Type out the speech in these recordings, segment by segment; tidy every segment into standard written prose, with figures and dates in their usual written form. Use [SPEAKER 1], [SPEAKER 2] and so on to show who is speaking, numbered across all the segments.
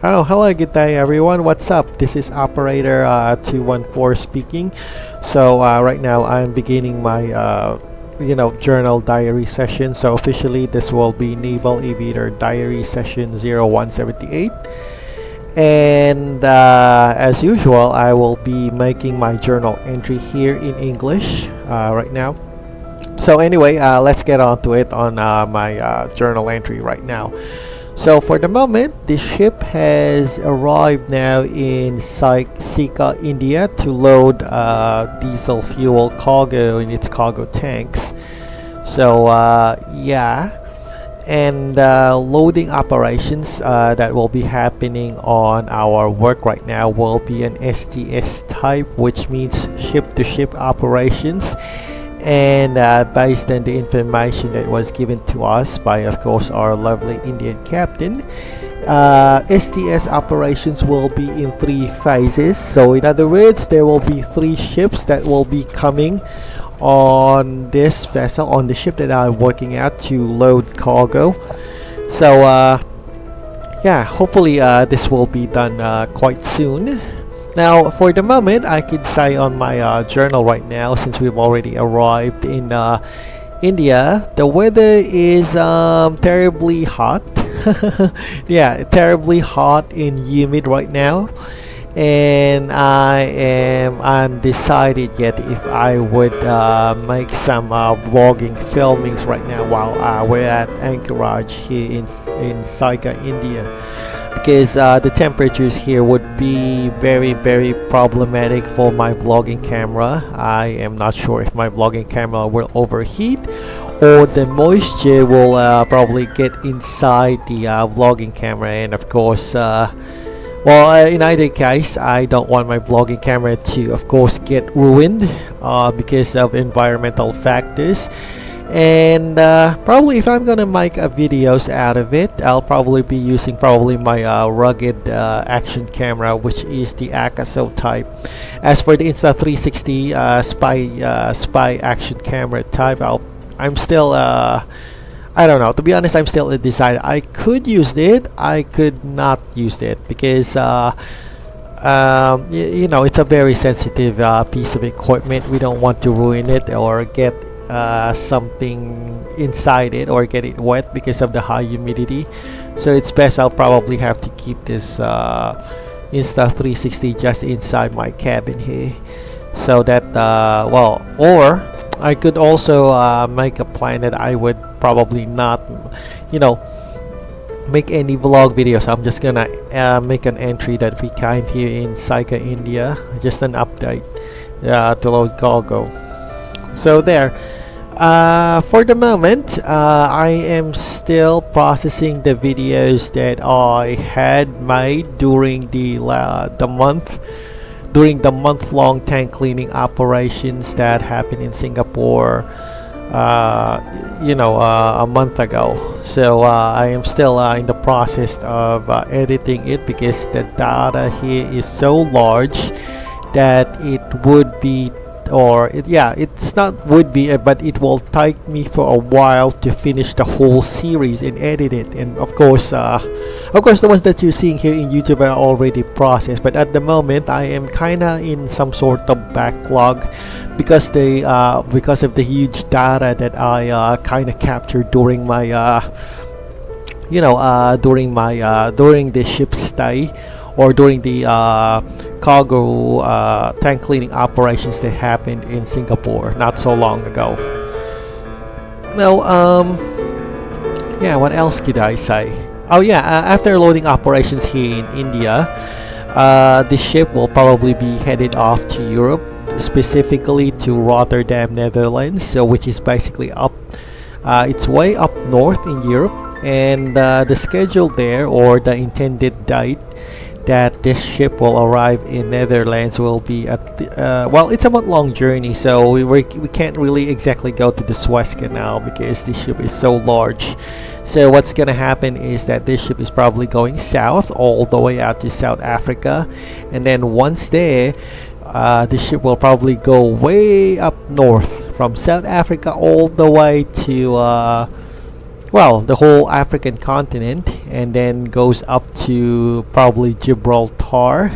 [SPEAKER 1] Oh, hello, good day everyone. What's up? This is Operator 214 speaking. So right now I'm beginning my journal diary session. So officially this will be Naval Aviator diary session 0178. And as usual, I will be making my journal entry here in English right now. So anyway, let's get on to it on my journal entry right now. So for the moment, the ship has arrived now in Sika, India to load diesel fuel cargo in its cargo tanks. So yeah, and loading operations that will be happening on our work right now will be an STS type, which means ship-to-ship operations. And based on the information that was given to us by, of course, our lovely Indian captain, STS operations will be in 3 phases. So in other words, there will be 3 ships that will be coming on this vessel, on the ship that I'm working at, to load cargo. So yeah, hopefully this will be done quite soon. Now, for the moment, I could say on my journal right now, since we've already arrived in India, the weather is terribly hot. Yeah, terribly hot and humid right now. And I'm undecided yet if I would make some vlogging filmings right now while we're at Anchorage here in Saiga, India. Because the temperatures here would be very problematic for my vlogging camera. I am not sure if my vlogging camera will overheat or the moisture will probably get inside the vlogging camera, and of course well, in either case, I don't want my vlogging camera to, of course, get ruined because of environmental factors. And probably if I'm gonna make videos out of it, I'll probably be using my rugged action camera, which is the Akaso type. As for the Insta360 spy action camera type, I'm still I don't know. To be honest, I'm still undecided. I could use it, I could not use it, because you know, it's a very sensitive piece of equipment. We don't want to ruin it or get something inside it or get it wet because of the high humidity. So it's best I'll probably have to keep this Insta360 just inside my cabin here, so that well, or I could also make a plan that I would probably not, you know, make any vlog videos. I'm just gonna make an entry that we kind here in Saiga, India, just an update to load cargo. So there. For the moment, I am still processing the videos that I had made during the month-long tank cleaning operations that happened in Singapore, a month ago. So I am still in the process of editing it, because the data here is so large that it would be, it's not would be, but it will take me for a while to finish the whole series and edit it. And of course the ones that you're seeing here in YouTube are already processed, but at the moment I am kinda in some sort of backlog because of the huge data that I kinda captured during my during the ship stay, or during the cargo tank cleaning operations that happened in Singapore not so long ago. Now, yeah, what else could I say? Oh yeah, after loading operations here in India, the ship will probably be headed off to Europe, specifically to Rotterdam, Netherlands, so which is basically up, it's way up north in Europe. And the schedule there, or the intended date that this ship will arrive in Netherlands, will be at well, it's a month-long journey, so we can't really exactly go to the Suez Canal because the ship is so large. So what's gonna happen is that this ship is probably going south all the way out to South Africa, and then once there, the ship will probably go way up north from South Africa all the way to well, the whole African continent, and then goes up to probably Gibraltar,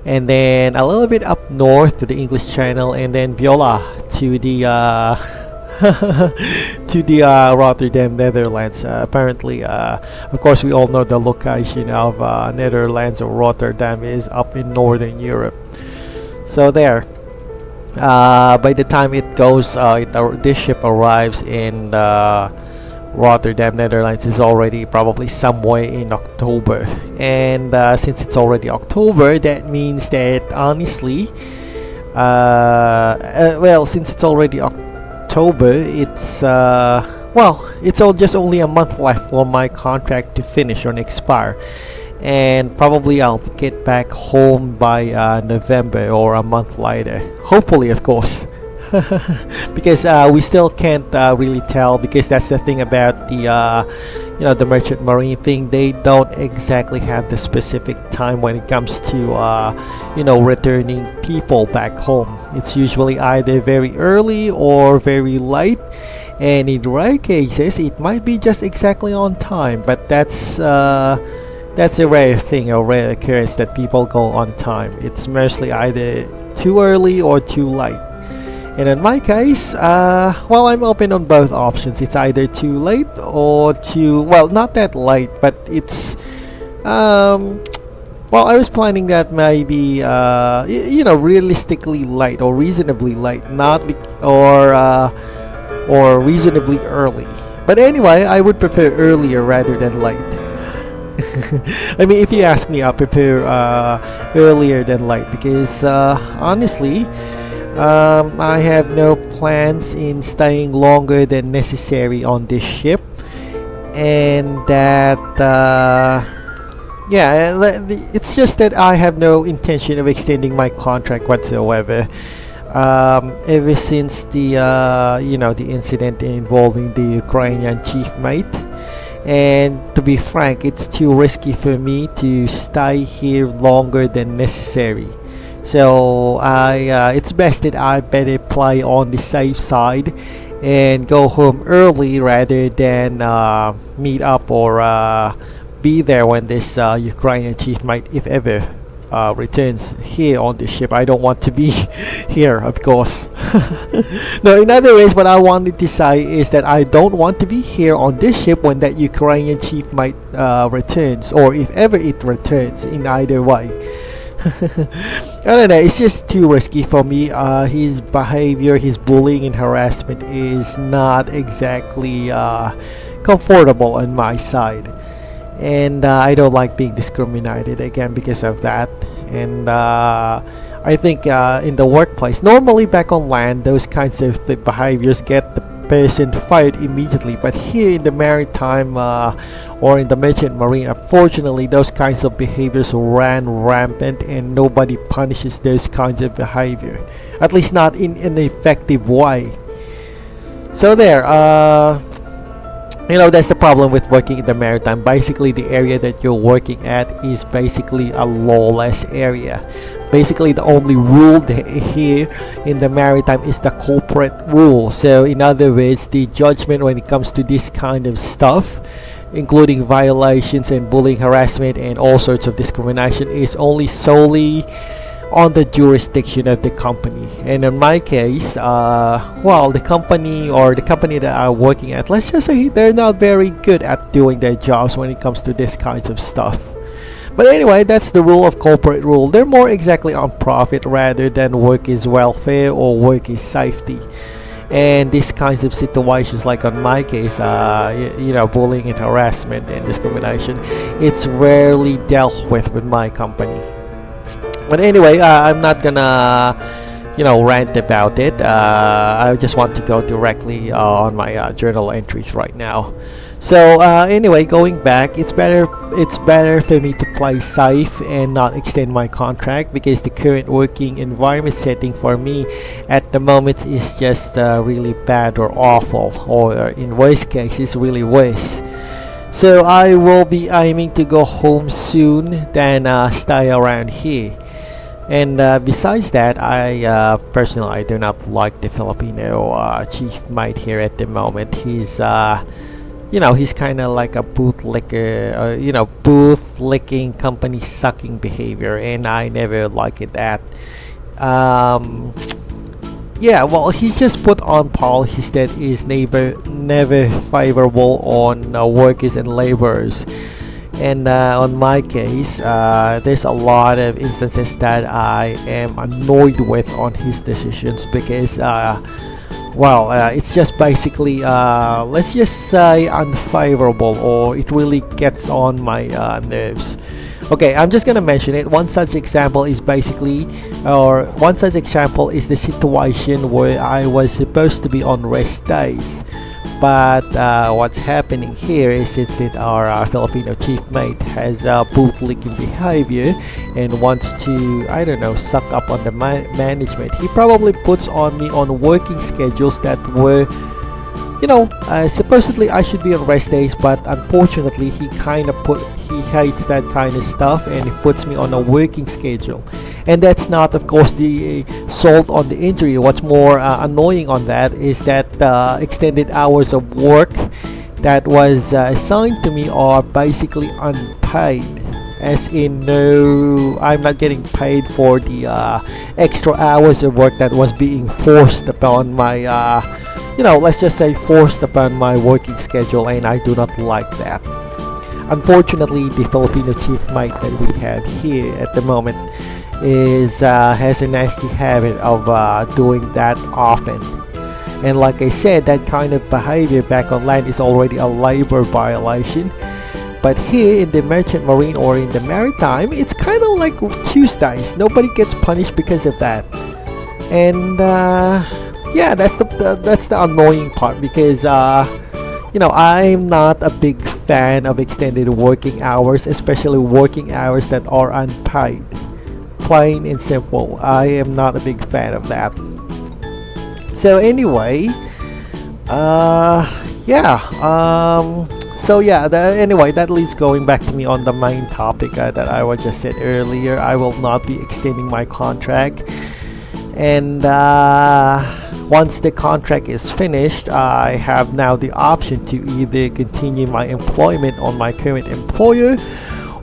[SPEAKER 1] and then a little bit up north to the English Channel, and then Viola to the to the Rotterdam, Netherlands. Apparently, of course, we all know the location of Netherlands or Rotterdam is up in Northern Europe. So there. By the time it goes, this ship arrives in Rotterdam, Netherlands, is already probably somewhere in October. And since it's already October, that means that honestly, well, since it's already October, it's it's just only a month left for my contract to finish or expire. And probably I'll get back home by November or a month later, hopefully, of course. Because we still can't really tell, because that's the thing about the the merchant marine thing. They don't exactly have the specific time when it comes to returning people back home. It's usually either very early or very late, and in rare cases it might be just exactly on time, but that's a rare thing, a rare occurrence that people go on time. It's mostly either too early or too late. And in my case, well, I'm open on both options. It's either too late or too, well, not that late, but it's, well, I was planning that maybe, realistically late or reasonably late, not or reasonably early. But anyway, I would prefer earlier rather than late. I mean, if you ask me, I prefer earlier than late, because honestly, I have no plans in staying longer than necessary on this ship, and that it's just that I have no intention of extending my contract whatsoever. Ever since the the incident involving the Ukrainian chief mate. And to be frank, it's too risky for me to stay here longer than necessary. So it's best that I better play on the safe side and go home early rather than meet up or be there when this Ukrainian chief might, if ever, returns here on the ship. I don't want to be here, of course. No, in other words, what I wanted to say is that I don't want to be here on this ship when that Ukrainian chief might returns, or if ever it returns, in either way. I don't know, it's just too risky for me. His behavior, his bullying and harassment is not exactly comfortable on my side. And I don't like being discriminated again because of that. And I think in the workplace, normally back on land, those kinds of behaviors get the person fired immediately, but here in the maritime or in the merchant marine, unfortunately those kinds of behaviors ran rampant and nobody punishes those kinds of behavior, at least not in an effective way. So there, that's the problem with working in the maritime. Basically, the area that you're working at is basically a lawless area. Basically, the only rule here in the maritime is the corporate rule. So, in other words, the judgment when it comes to this kind of stuff, including violations and bullying, harassment, and all sorts of discrimination, is only solely on the jurisdiction of the company. And in my case, the company that I'm working at, let's just say they're not very good at doing their jobs when it comes to this kinds of stuff. But anyway, that's the rule of corporate rule. They're more exactly on profit rather than work is welfare or work is safety. And these kinds of situations, like on my case, bullying and harassment and discrimination, it's rarely dealt with my company. But anyway, I'm not gonna rant about it. I just want to go directly on my journal entries right now. So anyway, going back, it's better for me to play safe and not extend my contract, because the current working environment setting for me at the moment is just really bad or awful, or in worst cases really worse. So I will be aiming to go home soon than stay around here. And besides that, I personally, I do not like the Filipino chief mate here at the moment. He's he's kind of like a bootlicker, bootlicking, company sucking behavior, and I never liked that. Um, yeah, well, he's just put on policies that is never favorable on workers and laborers. And on my case, there's a lot of instances that I am annoyed with on his decisions because, it's just basically, let's just say, unfavorable, or it really gets on my nerves. Okay, I'm just gonna mention it. One such example is the situation where I was supposed to be on rest days. But what's happening here is that our Filipino chief mate has bootlicking behavior and wants to, I don't know, suck up on the management. He probably puts on me on working schedules that were, supposedly I should be on rest days, but unfortunately he hates that kind of stuff, and he puts me on a working schedule. And that's not, of course, the salt on the injury. What's more annoying on that is that extended hours of work that was assigned to me are basically unpaid. As in, no, I'm not getting paid for the extra hours of work that was being forced upon my, let's just say forced upon my working schedule, and I do not like that. Unfortunately, the Filipino chief mate that we have here at the moment has a nasty habit of doing that often. And like I said, that kind of behavior back on land is already a labor violation. But here in the merchant marine or in the maritime, it's kind of like Tuesdays. Nobody gets punished because of that. And that's the annoying part, because I'm not a big fan of extended working hours, especially working hours that are unpaid. Plain and simple, I am not a big fan of that. So anyway, that leads going back to me on the main topic that I was just said earlier. I will not be extending my contract, and once the contract is finished, I have now the option to either continue my employment on my current employer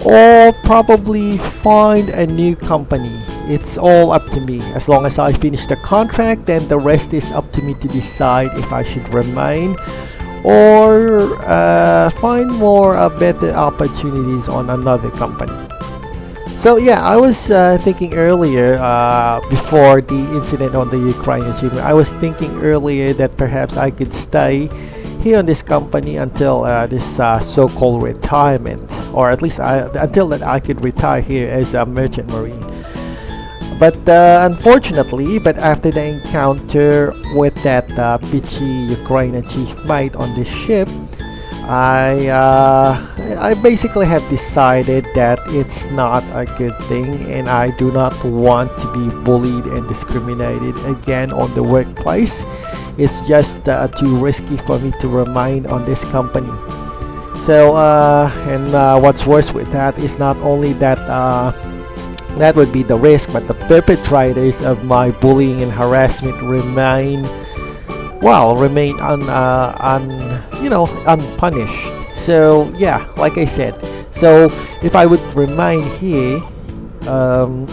[SPEAKER 1] or probably find a new company. It's all up to me. As long as I finish the contract, then the rest is up to me to decide if I should remain or find more better opportunities on another company. So yeah, I was thinking earlier, before the incident on the Ukraine achievement, I was thinking earlier that perhaps I could stay here on this company until this so-called retirement, or at least until that I could retire here as a merchant marine. But unfortunately, after the encounter with that bitchy Ukrainian chief mate on this ship, I basically have decided that it's not a good thing, and I do not want to be bullied and discriminated again on the workplace. It's just too risky for me to remain on this company. So what's worse with that is not only that that would be the risk, but the perpetrators of my bullying and harassment remain unpunished. So yeah, like I said, so if I would remain here,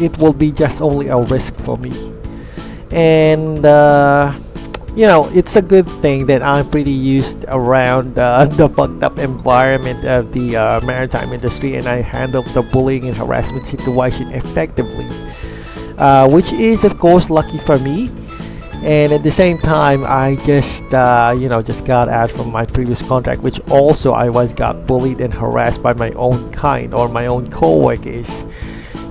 [SPEAKER 1] it will be just only a risk for me. And it's a good thing that I'm pretty used around the fucked up environment of the maritime industry, and I handled the bullying and harassment situation effectively, which is of course lucky for me. And at the same time, I just got out from my previous contract, which also I got bullied and harassed by my own kind or my own co-workers.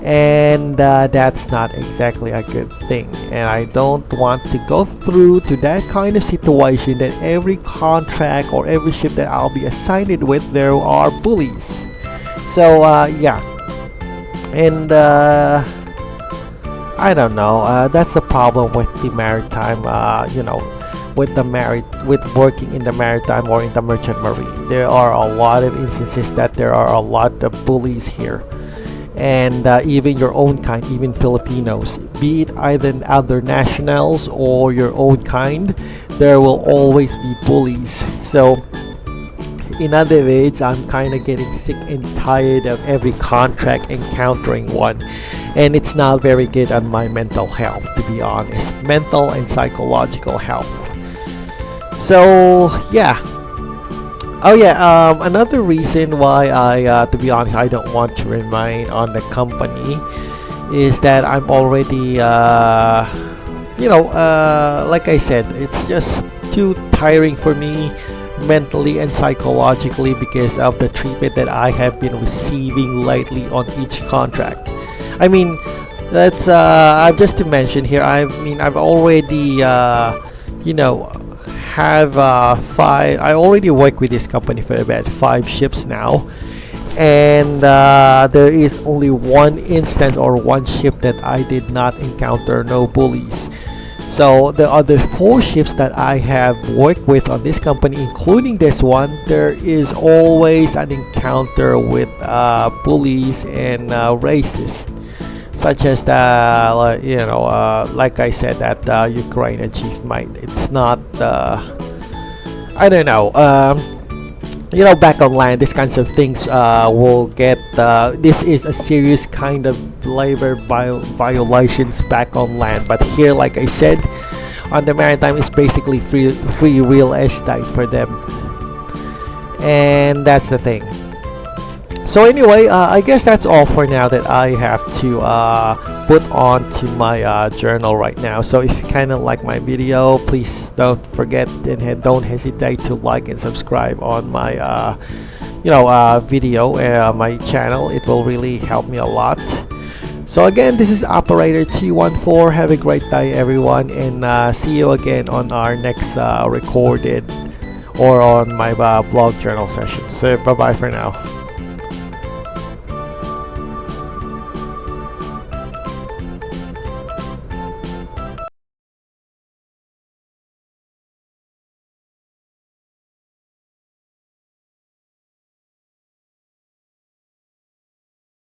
[SPEAKER 1] And that's not exactly a good thing, and I don't want to go through to that kind of situation that every contract or every ship that I'll be assigned with, there are bullies. So yeah, and I don't know, that's the problem with the maritime, with working in the maritime or in the merchant marine. There are a lot of instances that there are a lot of bullies here. And even your own kind, even Filipinos, be it either other nationals or your own kind, there will always be bullies. So in other words, I'm kind of getting sick and tired of every contract encountering one, and it's not very good on my mental health, to be honest, mental and psychological health. So yeah. Oh yeah, another reason why to be honest, I don't want to remain on the company is that I'm already, like I said, it's just too tiring for me mentally and psychologically because of the treatment that I have been receiving lately on each contract. I mean, that's just to mention here. I mean, I've already, have I already work with this company for about 5 ships now, and there is only one instance or one ship that I did not encounter no bullies. So the other 4 ships that I have worked with on this company, including this one, there is always an encounter with bullies and racists, such as the like I said, that Ukraine achievement. It's not I don't know. Back on land, these kinds of things will get. This is a serious kind of labor violations back on land. But here, like I said, on the maritime, it's basically free real estate for them, and that's the thing. So anyway, I guess that's all for now that I have to put on to my journal right now. So if you kind of like my video, please don't forget and don't hesitate to like and subscribe on my video, my channel. It will really help me a lot. So again, this is Operator 214. Have a great day, everyone, and see you again on our next recorded or on my blog journal session. So bye bye for now.